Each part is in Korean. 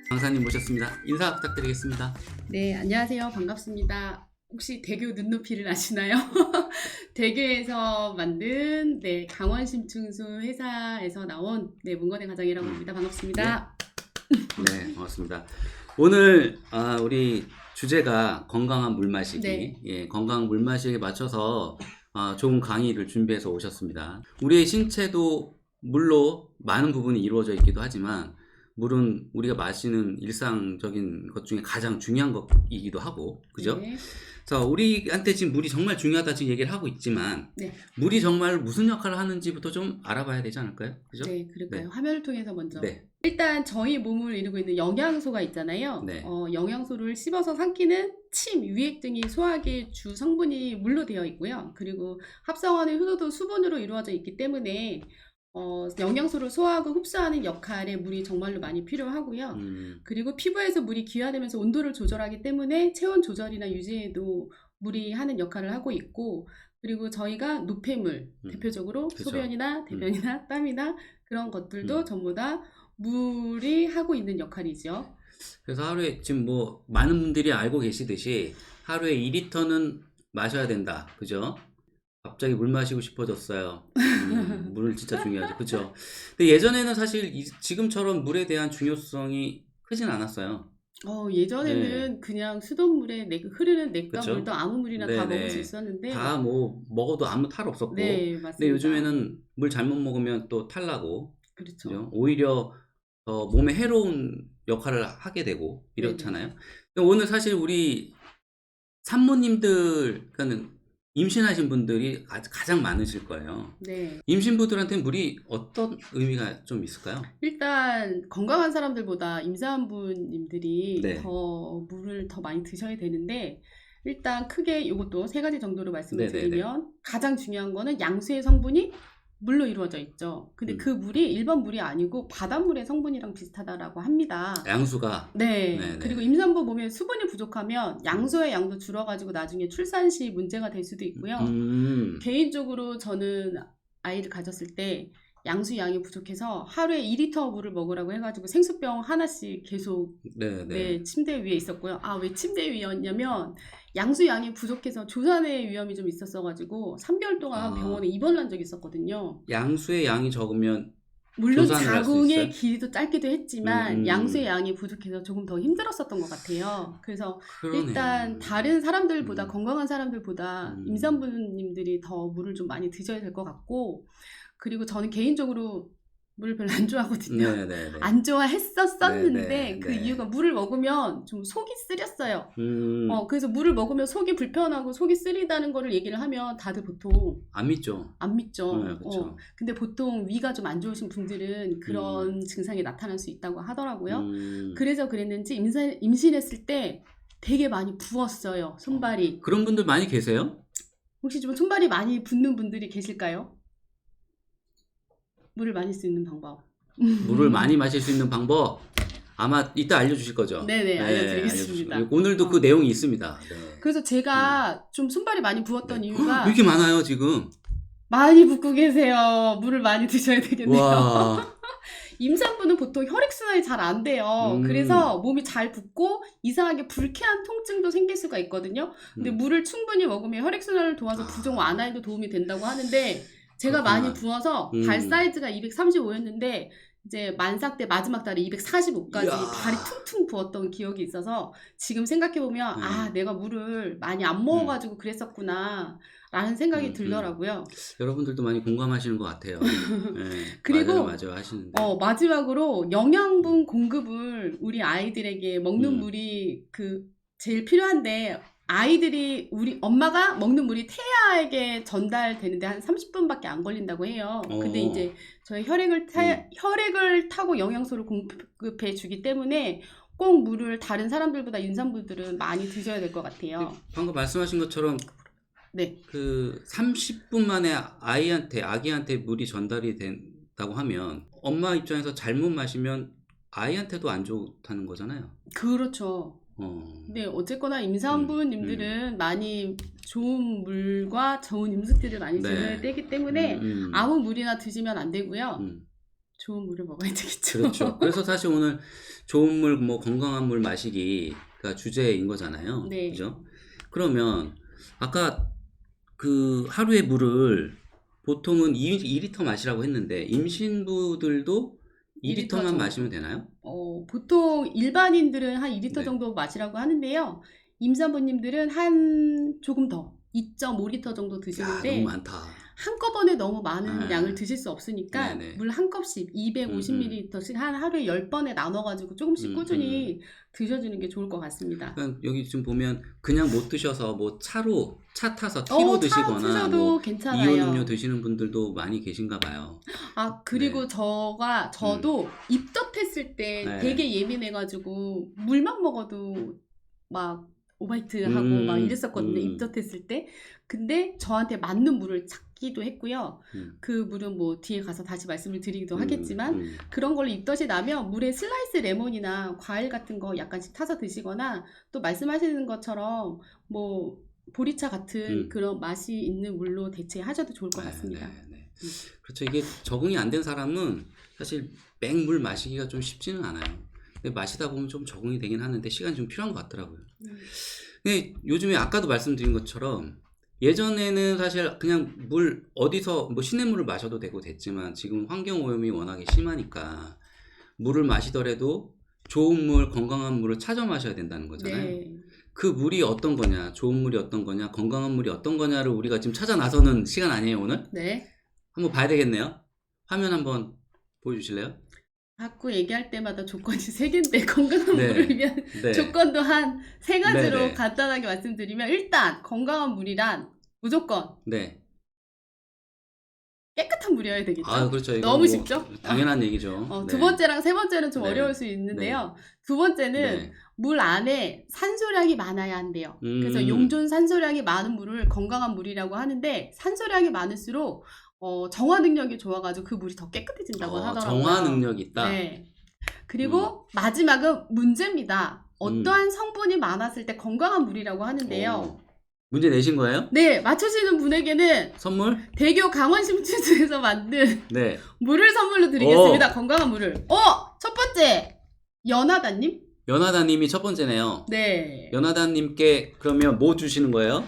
강사님 모셨습니다. 인사 부탁드리겠습니다. 네, 안녕하세요. 반갑습니다. 혹시 대교 눈높이를 아시나요? 대교에서 만든 강원심층수 회사에서 나온 문건의 과장이라고 합니다. 반갑습니다. 네, 반갑습니다. 오늘 우리 주제가 건강한 물 마시기. 네. 예, 건강한 물 마시기에 맞춰서 좋은 강의를 준비해서 오셨습니다. 우리의 신체도 물로 많은 부분이 이루어져 있기도 하지만 물은 우리가 마시는 일상적인 것 중에 가장 중요한 것이기도 하고, 그죠? 네. 그래서 우리한테 지금 물이 정말 중요하다 지금 얘기를 하고 있지만 네. 물이 정말 무슨 역할을 하는지부터 좀 알아봐야 되지 않을까요? 그죠? 네, 그럴까요? 네. 화면을 통해서 먼저. 네. 일단 저희 몸을 이루고 있는 영양소가 있잖아요. 네. 영양소를 씹어서 삼키는 침, 유액 등이 소화기의 주 성분이 물로 되어 있고요. 그리고 합성하는 효소도 수분으로 이루어져 있기 때문에 영양소를 소화하고 흡수하는 역할에 물이 정말로 많이 필요하고요. 그리고 피부에서 물이 기화되면서 온도를 조절하기 때문에 체온 조절이나 유지에도 물이 하는 역할을 하고 있고, 그리고 저희가 노폐물, 대표적으로 그쵸. 소변이나 대변이나 땀이나 그런 것들도 전부 다 물이 하고 있는 역할이죠. 그래서 하루에 지금 뭐 많은 분들이 알고 계시듯이 하루에 2리터는 마셔야 된다. 그죠? 갑자기 물 마시고 싶어졌어요. 물은 진짜 중요하죠. 그죠? 근데 예전에는 사실 지금처럼 물에 대한 중요성이 크진 않았어요. 예전에는 그냥 수돗물에 흐르는 냇가 그쵸? 물도 아무 물이나 다 네네. 먹을 수 있었는데, 다 뭐 먹어도 아무 탈 없었고. 네, 근데 맞습니다. 요즘에는 물 잘못 먹으면 또 탈나고, 그렇죠. 그죠? 오히려 몸에 해로운 역할을 하게 되고 이렇잖아요. 근데 오늘 사실 우리 산모님들, 그러니까는 임신하신 분들이 가장 많으실 거예요. 네. 임신부들한테 물이 어떤 의미가 좀 있을까요? 일단 건강한 사람들보다 임산부님들이 네. 더 물을 더 많이 드셔야 되는데, 일단 크게 이것도 3가지 정도로 말씀을 네네네. 드리면, 가장 중요한 거는 양수의 성분이 물로 이루어져 있죠. 근데 그 물이 일반 물이 아니고 바닷물의 성분이랑 비슷하다라고 합니다. 양수가. 네. 네네. 그리고 임산부 몸에 수분이 부족하면 양수의 양도 줄어가지고 나중에 출산 시 문제가 될 수도 있고요. 개인적으로 저는 아이를 가졌을 때 양수 양이 부족해서 하루에 2리터 물을 먹으라고 해가지고 생수병 하나씩 계속 네네. 침대 위에 있었고요. 왜 침대 위였냐면 양수 양이 부족해서 조산의 위험이 좀 있었어가지고 3개월 동안 병원에 입원을 한 적이 있었거든요. 양수의 양이 적으면 물론 조산을 할수 자궁의 있어요? 길이도 짧기도 했지만 양수의 양이 부족해서 조금 더 힘들었었던 것 같아요. 그래서 그러네. 일단 다른 사람들보다 건강한 사람들보다 임산부님들이 더 물을 좀 많이 드셔야 될 것 같고, 그리고 저는 개인적으로 물을 별로 안 좋아하거든요. 네네네. 안 좋아했었었는데 네네. 그 네. 이유가 물을 먹으면 좀 속이 쓰렸어요. 그래서 물을 먹으면 속이 불편하고 속이 쓰리다는 거를 얘기를 하면 다들 보통 안 믿죠. 안 믿죠. 네, 그쵸. 근데 보통 위가 좀 안 좋으신 분들은 그런 증상이 나타날 수 있다고 하더라고요. 그래서 그랬는지 임신했을 때 되게 많이 부었어요, 손발이. 그런 분들 많이 계세요? 혹시 좀 손발이 많이 붓는 분들이 계실까요? 물을 많이 쓰는 방법. 물을 많이 마실 수 있는 방법 아마 이따 알려주실 거죠? 네네, 알려드리겠습니다. 알려주시고. 오늘도 그 내용이 있습니다. 네. 그래서 제가 좀 손발이 많이 부었던 이유가, 왜 이렇게 많아요 지금? 많이 붓고 계세요. 물을 많이 드셔야 되겠네요. 와. 임산부는 보통 혈액순환이 잘 안 돼요. 그래서 몸이 잘 붓고 이상하게 불쾌한 통증도 생길 수가 있거든요. 근데 물을 충분히 먹으면 혈액순환을 도와서 부종 완화에도 도움이 된다고 하는데, 제가 그렇구나. 많이 부어서 발 사이즈가 235였는데 이제 만삭 때 마지막 달에 245까지 이야. 발이 퉁퉁 부었던 기억이 있어서, 지금 생각해보면 내가 물을 많이 안 먹어가지고 그랬었구나 라는 생각이 들더라고요. 여러분들도 많이 공감하시는 것 같아요. 네. 그리고 맞아요 하시는데. 마지막으로 영양분 공급을 우리 아이들에게 먹는 물이 제일 필요한데, 아이들이 우리 엄마가 먹는 물이 태아에게 전달되는데 한 30분밖에 안 걸린다고 해요. 근데 이제 저희 혈액을 타고 영양소를 공급해 주기 때문에 꼭 물을 다른 사람들보다 임산부들은 많이 드셔야 될 것 같아요. 방금 말씀하신 것처럼 네. 그 30분 만에 아기한테 물이 전달이 된다고 하면 엄마 입장에서 잘못 마시면 아이한테도 안 좋다는 거잖아요. 그렇죠. 근데 어쨌거나 음, 임산부님들은 많이 좋은 물과 좋은 음식들을 많이 네. 드셔야 되기 때문에 아무 물이나 드시면 안 되고요. 좋은 물을 먹어야 되겠죠. 그렇죠. 그래서 사실 오늘 좋은 물, 뭐 건강한 물 마시기가 주제인 거잖아요. 네. 그죠? 그러면 아까 그 하루에 물을 보통은 2리터 마시라고 했는데 임신부들도 2리터만 2리터 정도. 마시면 되나요? 보통 일반인들은 한 2리터 네. 정도 마시라고 하는데요. 임산부님들은 한 조금 더 2.5리터 정도 야, 드시는데 너무 많다. 한꺼번에 너무 많은 네. 양을 드실 수 없으니까 네네. 물 한 컵씩 250ml씩 한 하루에 10번에 나눠가지고 조금씩 꾸준히 드셔주는 게 좋을 것 같습니다. 그러니까 여기 지금 보면 그냥 못 드셔서 뭐 차 타서 티로 차 드시거나 드셔도 뭐 괜찮아요. 이온 음료 드시는 분들도 많이 계신가 봐요. 그리고 네. 저도 입덧했을 때 네. 되게 예민해가지고 물만 먹어도 막 오바이트하고 막 이랬었거든요. 입덧했을 때. 근데 저한테 맞는 물을 찾기도 했고요. 그 물은 뭐 뒤에 가서 다시 말씀을 드리기도 하겠지만 그런 걸로 입덧이 나면 물에 슬라이스 레몬이나 과일 같은 거 약간씩 타서 드시거나 또 말씀하시는 것처럼 뭐 보리차 같은 그런 맛이 있는 물로 대체하셔도 좋을 것 같습니다. 네. 그렇죠. 이게 적응이 안 된 사람은 사실 맹물 마시기가 좀 쉽지는 않아요. 근데 마시다 보면 좀 적응이 되긴 하는데 시간이 좀 필요한 것 같더라고요. 근데 요즘에 아까도 말씀드린 것처럼 예전에는 사실 그냥 물 어디서 뭐 시냇물을 마셔도 되고 됐지만 지금 환경 오염이 워낙에 심하니까 물을 마시더라도 좋은 물, 건강한 물을 찾아 마셔야 된다는 거잖아요. 네. 그 물이 어떤 거냐, 좋은 물이 어떤 거냐, 건강한 물이 어떤 거냐를 우리가 지금 찾아 나서는 시간 아니에요, 오늘? 네. 한번 봐야 되겠네요. 화면 한번 보여주실래요? 자꾸 얘기할 때마다 조건이 3개인데 건강한 네. 물을 위한 네. 조건도 한 3가지로 네네. 간단하게 말씀드리면 일단 건강한 물이란 무조건 네. 깨끗한 물이어야 되겠죠. 그렇죠. 이거 너무 뭐 쉽죠? 당연한 얘기죠. 두 번째랑 세 번째는 좀 네. 어려울 수 있는데요. 두 번째는 네. 물 안에 산소량이 많아야 한대요. 그래서 음. 용존 산소량이 많은 물을 건강한 물이라고 하는데 산소량이 많을수록 정화 능력이 좋아가지고 그 물이 더 깨끗해진다고 하더라고요. 정화 능력이 있다. 네. 그리고 마지막은 문제입니다. 어떠한 성분이 많았을 때 건강한 물이라고 하는데요. 문제 내신 거예요? 네, 맞추시는 분에게는 선물? 대교 강원심취소에서 만든 네. 물을 선물로 드리겠습니다. 건강한 물을. 첫 번째 연하다님. 연하다님이 첫 번째네요. 네. 연하다님께 그러면 뭐 주시는 거예요?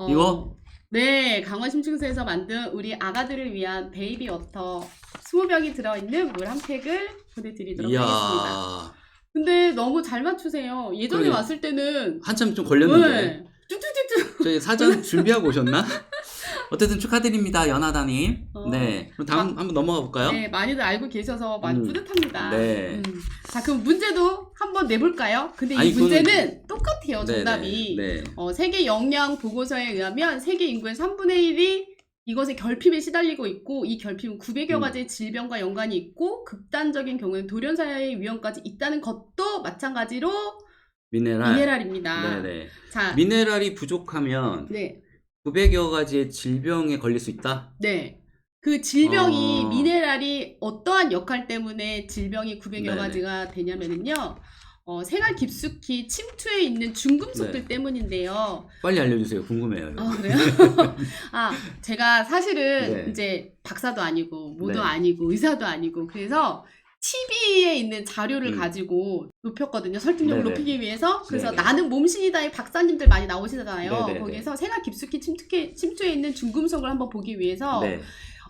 이거? 네, 강원심층소에서 만든 우리 아가들을 위한 베이비 워터 20병이 들어있는 물 한 팩을 보내드리도록 하겠습니다. 근데 너무 잘 맞추세요. 예전에 그러게. 왔을 때는 한참 좀 걸렸는데. 네, 뚝뚝뚝뚝. 저희 사전 준비하고 오셨나? 어쨌든 축하드립니다, 연하다님. 네. 그럼 다음 한번 넘어가 볼까요? 네, 많이들 알고 계셔서 많이 뿌듯합니다. 네. 자, 그럼 문제도 한번 내볼까요? 근데 이 문제는 똑같아요, 정답이. 네. 세계 영양 보고서에 의하면 세계 인구의 3분의 1이 이것의 결핍에 시달리고 있고 이 결핍은 900여 가지의 질병과 연관이 있고 극단적인 경우에는 돌연사의 위험까지 있다는 것도 마찬가지로 미네랄입니다. 네네. 자, 미네랄이 부족하면 네. 900여 가지의 질병에 걸릴 수 있다? 네. 그 질병이 미네랄이 어떠한 역할 때문에 질병이 900여 가지가 되냐면은요. 생활 깊숙이 침투해 있는 중금속들 때문인데요. 빨리 알려주세요. 궁금해요. 이거. 그래요? 제가 사실은 이제 박사도 아니고 뭐도 아니고 의사도 아니고 그래서 TV에 있는 자료를 가지고 높였거든요. 설득력을 높이기 위해서. 그래서 나는 몸신이다의 박사님들 많이 나오시잖아요. 거기에서 생활 깊숙이 침투해 있는 중금속을 한번 보기 위해서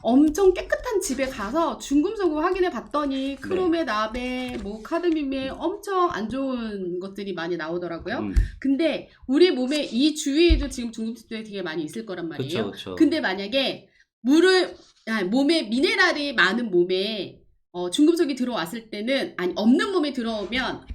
엄청 깨끗한 집에 가서 중금속을 확인해 봤더니 크롬에 나베 뭐 카드뮴에 엄청 안 좋은 것들이 많이 나오더라고요. 근데 우리 몸에 이 주위에도 지금 중금속들이 되게 많이 있을 거란 말이에요. 그쵸. 근데 만약에 몸에 미네랄이 많은 몸에 중금속이 들어왔을 때는 없는 몸에 들어오면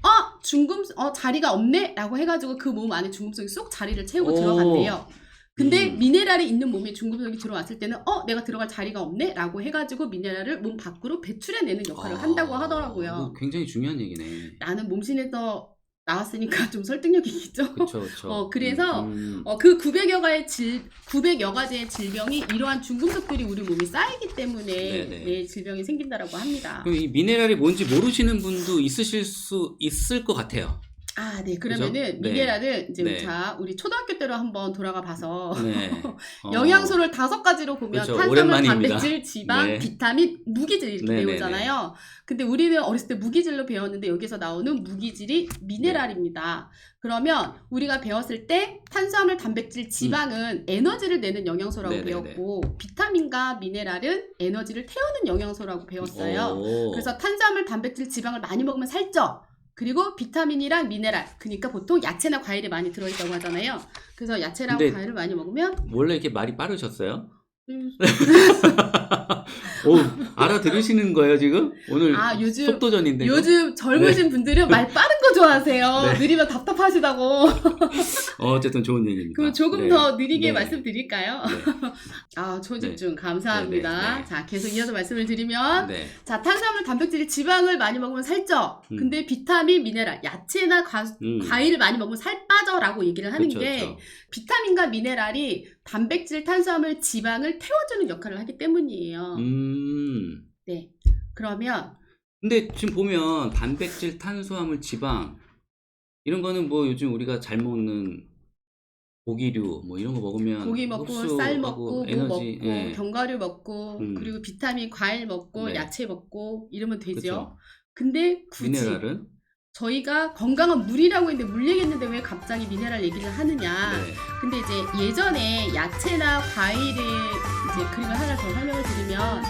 자리가 없네 라고 해가지고 그 몸 안에 중금속이 쏙 자리를 채우고 들어간대요. 근데 미네랄이 있는 몸에 중금속이 들어왔을 때는 내가 들어갈 자리가 없네 라고 해가지고 미네랄을 몸 밖으로 배출해내는 역할을 한다고 하더라고요. 굉장히 중요한 얘기네. 나는 몸신에서 나왔으니까 좀 설득력이 있겠죠. 그렇죠. 그래서 그 900여 가지의 질병이 이러한 중금속들이 우리 몸에 쌓이기 때문에 질병이 생긴다라고 합니다. 그럼 이 미네랄이 뭔지 모르시는 분도 있을 것 같아요. 아, 네. 그죠? 그러면은 네. 미네랄은 이제 네. 자, 우리 초등학교 때로 한번 돌아가 봐서 네. 영양소를 5가지로 보면 그렇죠. 탄수화물, 오랜만입니다. 단백질, 지방, 네. 비타민, 무기질 이렇게 네네네. 배우잖아요. 근데 우리는 어렸을 때 무기질로 배웠는데 여기서 나오는 무기질이 미네랄입니다. 그러면 우리가 배웠을 때 탄수화물, 단백질, 지방은 에너지를 내는 영양소라고 네네네. 배웠고 비타민과 미네랄은 에너지를 태우는 영양소라고 배웠어요. 오. 그래서 탄수화물, 단백질, 지방을 많이 먹으면 살쪄. 그리고 비타민이랑 미네랄, 그러니까 보통 야채나 과일에 많이 들어있다고 하잖아요. 그래서 야채랑 근데 과일을 많이 먹으면 원래 이렇게 말이 빠르셨어요? 음, 오, 알아들으시는 거예요, 지금? 오늘 아, 요즘 속도전인데. 요즘 젊으신 분들은 말 빠른 거 좋아하세요. 네. 느리면 답답하시다고. 어쨌든 좋은 얘기입니다. 그럼 조금 네. 더 느리게 네. 말씀드릴까요? 네. 아, 초집중 감사합니다. 네, 네. 자, 계속 이어서 말씀을 드리면 네. 자, 탄수화물, 단백질, 지방을 많이 먹으면 살쪄. 근데 비타민, 미네랄, 야채나 과일을 많이 먹으면 살 빠져라고 얘기를 하는 그쵸, 게 그쵸. 비타민과 미네랄이 단백질, 탄수화물, 지방을 태워주는 역할을 하기 때문이에요. 네. 그러면 근데 지금 보면 단백질, 탄수화물, 지방 이런 거는 뭐 요즘 우리가 잘 먹는 고기류 뭐 이런 거 먹으면 고기 먹고 흡수하고 쌀 먹고 무 에너지, 먹고 예. 견과류 먹고 그리고 비타민 과일 먹고 네. 야채 먹고 이러면 되죠. 그쵸. 근데 굳이 미네랄은? 저희가 건강한 물이라고 했는데 물 얘기했는데 왜 갑자기 미네랄 얘기를 하느냐. 네. 근데 이제 예전에 야채나 과일을 이제 그림을 하나 더 설명을 드리면